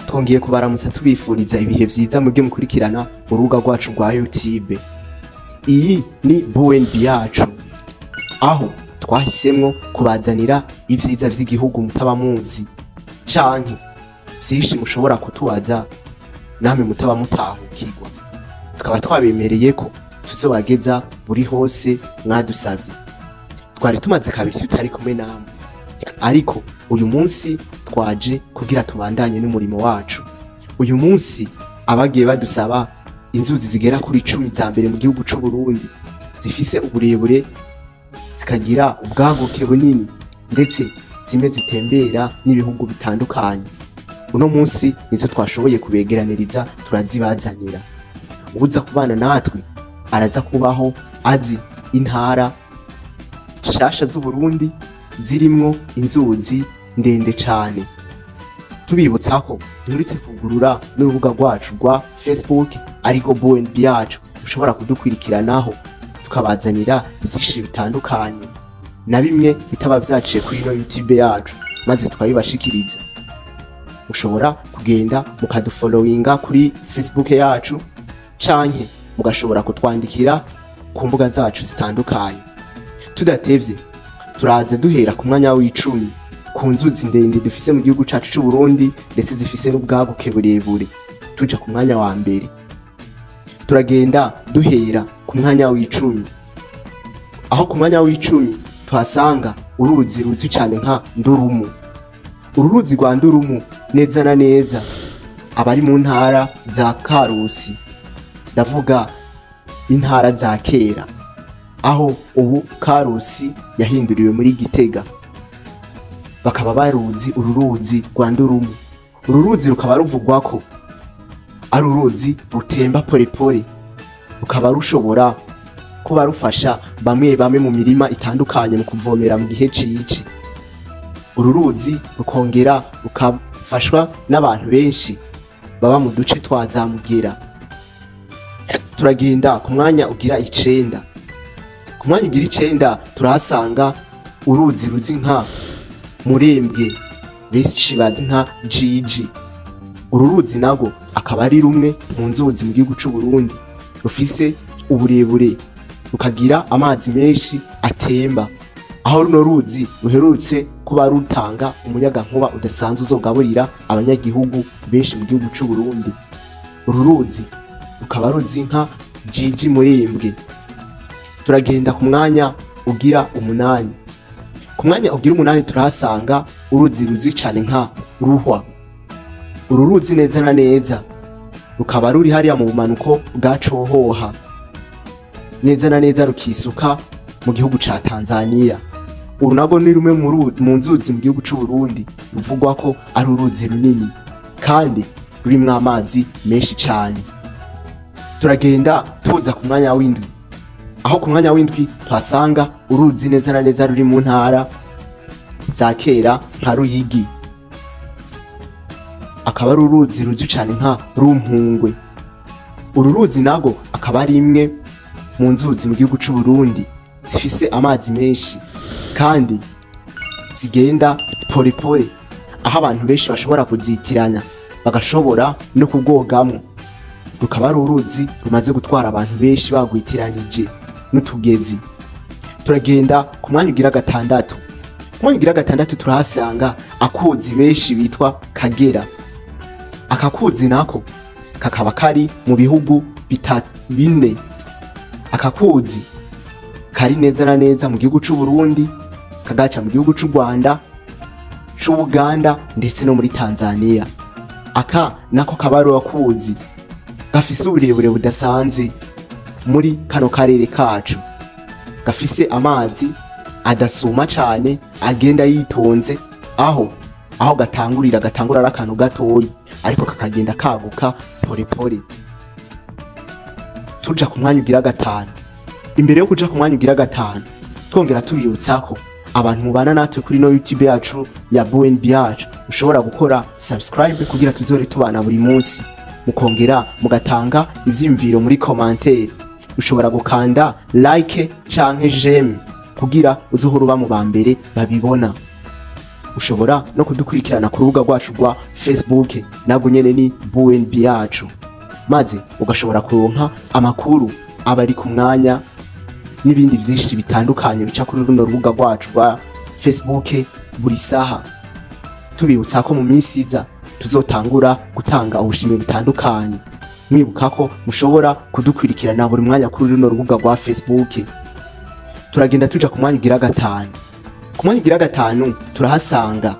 twongeye kubaramutsa tubifuriza ibihe vyiza mu byo mukurikirana urubuga rwacu rwa YouTube. Iyi ni BNB yacu, aho twahisemwo kubazanira ivyiza vy'igihugu mutaba muzi canke vyinshi mushobora kutubaza namwe mutaba mutahukirwa. Tukaba twabemereye ko tuzobageza buri hose mwadusavye. Twari tumaze kabiri tutari kumwe namwe, ariko uyu munsi twaje kugira tubandanye n'umurimo wacu. Uyu munsi abagiye badusaba inzuzi zigera kuri 10 za mbere mu gihugu c'u Burundi, zifise uburebure, zikagira ubwaguke bunini, ndetse zimwe zitembera n'ibihugu bitandukanye. Uno munsi nizo twashoboye kubegeraniriza turazibazanira. Ubuza kubana natwe araza kubaho azi intara shasha z'u Burundi zirimwo inzuzi ndende cane. Tubibutsa ko duherutse kugurura n'urubuga rwacu rwa Facebook ariko BNB yacu, ushobora kudukwirikiranaho tukabazanira byinshi bitandukanye na bimwe bitaba vyaciye kuri YouTube yacu, maze twabibashikiriza. Ushobora kugenda mukadufollowinga kuri Facebook yacu canke mugashobora kutwandikira ku mbuga zacu zitandukanye. Tudatevye turaza duhera ku mwanya w'10 ku nzuzi ndende dufise mu gihugu cacu c'u Burundi, ndetse zifise n'ubwaguke burebure. Tuja ku mwanya wa mbere, turagenda duhera ku mwanya w'10, aho ku mwanya w'10 tuhasanga uruzi ruzwi cane nka Ndurumu. Uru ruzi rwa Ndurumu neza na neza abari mu ntara za Karusi, ndavuga intara za kera, aho ubu Karusi yahinduriwe muri Gitega. Bakaba baruzi uru ruzi rwa Ndurumu. Uru ruzi rukaba ruvugwa ko ari uruzi rutemba polepole, rukaba rushobora kuba rufasha bamwe mu mirima itandukanye mu kuvomera mu gihe cici. Uru ruzi rukongera rukafashwa n'abantu benshi baba mu duce twazamugera. Turagenda ku mwanya ugira 9. Ku mwanya ugira 9 turahasanga uruzi ruzi nka Murembwe, benshi bazi nka Jiji. Uru ruzi nago akaba ari rumwe mu nzuzi mu gihugu c'u Burundi, rufise uburebure, rukagira amazi menshi atemba, aho runo ruzi ruherutse kuba rutanga umuyaga nkuba udasanzwe uzogaburira abanyagihugu benshi mu gihugu c'u Burundi. Uru ruzi rukaba ruzi nka Jiji Murembwe. Turagenda ku mwanya ugira 8. Ku mwanya ugira 8 turahasanga uruzi ruzwi cane nka Ruhwa. Uru ruzi neza na neza rukaba ruri hariya mu bumanuko bwa Cohoha, neza na neza rukisuka mu gihugu ca Tanzania. Uru nago ni rumwe mu nzuzi mu gihugu c'u Burundi ruvugwa ko ari uruzi runini kandi rurimwo amazi menshi cane. Turagenda tuza ku mwanya w'7, aho ku mwanya w'7 tuhasanga uruzi neza na neza ruri mu ntara za kera nka Ruyigi. Akaba ari uruzi ruzwi cane nka Rumpungwe. Uru ruzi nago akaba ari imwe mu nzuzi mu gihugu c'u Burundi zifise amazi menshi kandi zigenda polepole, aho abantu benshi bashobora kuzitiranya bagashobora no kubwogamwo. Rukaba ari uruzi rumaze gutwara abantu benshi bagwitiranyije n'utugezi. Turagenda ku mwanya ugira 6. Ku mwanya ugira 6 turahasanga akuzi benshi bitwa Kagera. Akakuzi nako kakaba kari mu bihugu 4. Akakuzi kari neza na neza mu gihugu c'u Burundi, kagaca mu gihugu c'u Rwanda, c'u Uganda, ndetse no muri Tanzania. Aka nako kabaro akuzi gafise uburebure budasanzwe muri kano karere kacu, gafise amazi adasuma cane, agenda yitonze, aho gatangurira ari akantu gatoyi, ariko kakagenda kaguka polepole. Tuja ku mwanya ugira 5. Imbere yo kuja ku mwanya ugira 5, twongera tubibutsa ko abantu mubana natwe kuri no YouTube yacu ya BNB yacu, ushobora gukora subscribe kugira tuzore tubana buri munsi, mukongera mugatanga ivyimviro muri commentaire. Ushobora gukanda like canke j'aime kugira uzuhuru ba mu bambere babibona. ushobora no kudukurikirana ku rubuga rwacu rwa Facebook nabwo nyene ni BNB yacu, maze ugashobora kuronka amakuru aba ari ku mwanya n'ibindi vyinshi bitandukanye bica kuri runo rubuga rwacu rwa Facebook buri saha. Tubibutsa ko mu minsi iza tuzotangura gutanga ubushimwe butandukanye, mwibuka ko mushobora kudukurikirana buri mwanya kuri runo rubuga rwa Facebook. Turagenda tuja ku mwanya ugira gatanu. Ku mwanya ugira gatanu turahasanga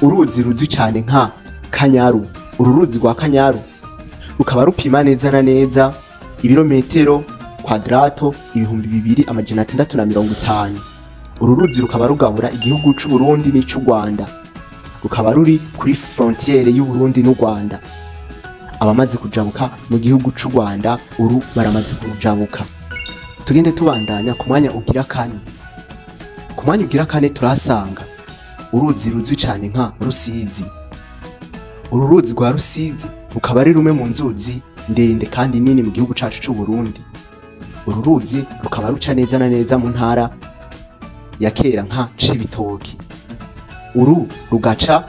uruzi ruzwi cyane nka Kanyaru. Uru ruzi rwa Kanyaru rukaba rupima neza na neza ibirometero kwadrato 2650. Uru ruzi rukaba rugabura igihugu c'u Burundi n'ic'u Rwanda, rukaba ruri kuri frontiere y'u Burundi n'u Rwanda. Abamaze kujabuka mu gihugu c'u Rwanda uru baramaze kujabuka. Tugende tubandanya ku mwanya ugira kane. Ku mwanya ugira kane turahasanga uruzi ruzwi cyane nka Rusizi. Uru ruzi rwa Rusizi rukaba ari rumwe mu nzuzi ndende kandi nini mu gihugu cacu c'u Burundi. Uru ruzi rukaba ruca neza na neza mu ntara ya kera nka Cibitoki. Uru rugaca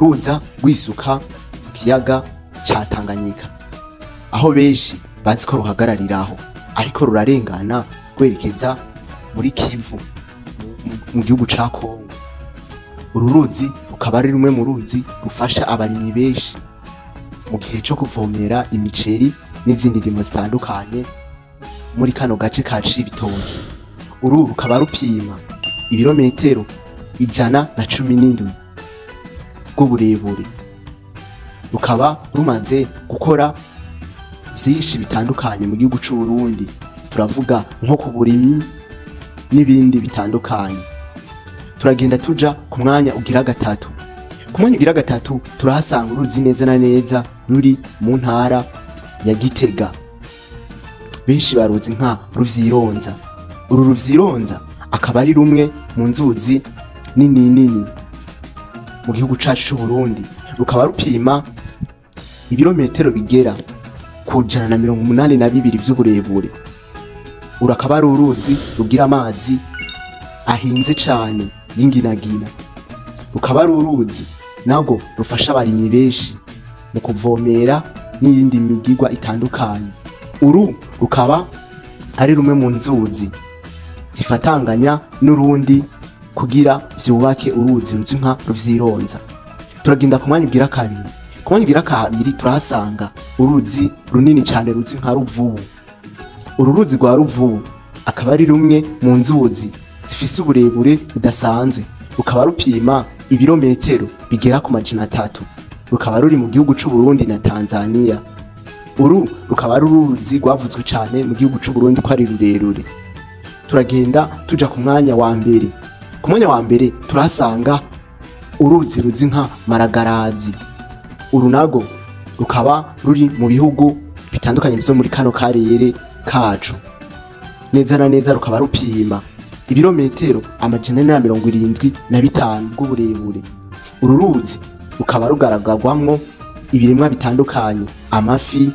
ruza rwisuka mu kiyaga ca Tanganyika, aho benshi bazi ko ruhagarariraho, ariko rurarengana rwerekeza muri Kivu mu gihugu ca Kongo. Uru ruzi rukaba ari rumwe mu ruzi rufasha abarimyi benshi mu gihe cyo kuvomera imiceri n'izindi ndimo zitandukanye muri kano gace ka Cibitoki. Uru rukaba rupima ibirometero 117 bw'uburebure. Rukaba rumaze gukora vyinshi bitandukanye mu gihugu c'u Burundi, turavuga nko ku burimyi n'ibindi bitandukanye. Turagenda tuja ku mwanya ugira gatatu. Ku mwanya ugira gatatu turahasanga uruzi neza na neza ruri mu ntara ya Gitega, benshi baruzi nka Ruvyironza. Uru Ruvyironza akaba ari rumwe mu nzuzi nini mu gihugu cacu c'u Burundi. Rukaba rupima ibirometero bigera ku 182 vy'uburebure. Urakaba ari uruzi rugira amazi ahinze cane y'inginagina. Rukaba ari uruzi nago rufasha abarimyi benshi mu kuvomera n'iyindi migirwa itandukanye. Uru rukaba ari rumwe mu nzuzi zifatanganya n'urundi kugira vyubake uruzi ruzwi nka Ruvyironza. Turagenda ku mwanya ugira kabiri. Ku mwanya ugira kabiri turahasanga uruzi runini cyane ruzwi nka Ruvubu. Uru ruzi rwa Ruvubu akaba ari rumwe mu nzuzi zifise uburebure budasanzwe. Rukaba rupima ibirometero bigera ku 300. Rukaba ruri mu gihugu c'u Burundi na Tanzania. Uru rukaba ari uruzi rwavuzwe cyane mu gihugu c'u Burundi ko ari rurerure. Turagenda tuja ku mwanya wa mbere. Ku mwanya wa mbere turahasanga uruzi ruzwi nka Maragarazi. Uru nago rukaba ruri mu bihugu bitandukanye byo muri kano karere kacu. Neza na neza rukaba rupima ibirometero 175 bw'uburebure. Uru ruzi rukaba rugaragazwamwo ibiremwa bitandukanye, amafi,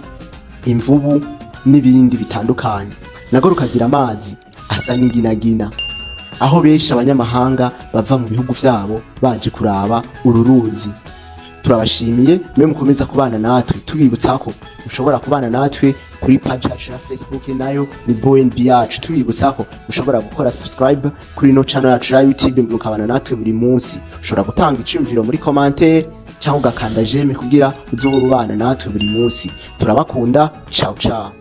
imvubu n'ibindi bitandukanye. Nago rukagira amazi asa n'inginagina, aho benshi abanyamahanga bava mu bihugu vyabo baje kuraba uru ruzi. Turabashimiye mwe mukomeza kubana natwe, tubibutsa ko ushobora kubana natwe kuri page yacu ya Facebook nayo ni BNB yacu. Tubibutsa ko ushobora gukora subscribe kuri no channel yacu ya YouTube mukabana natwe buri munsi. Ushobora gutanga iciyumviro muri commentaire cyangwa ugakanda j'aime kugira uzohora ubana natwe buri munsi. Turabakunda, ciao ciao.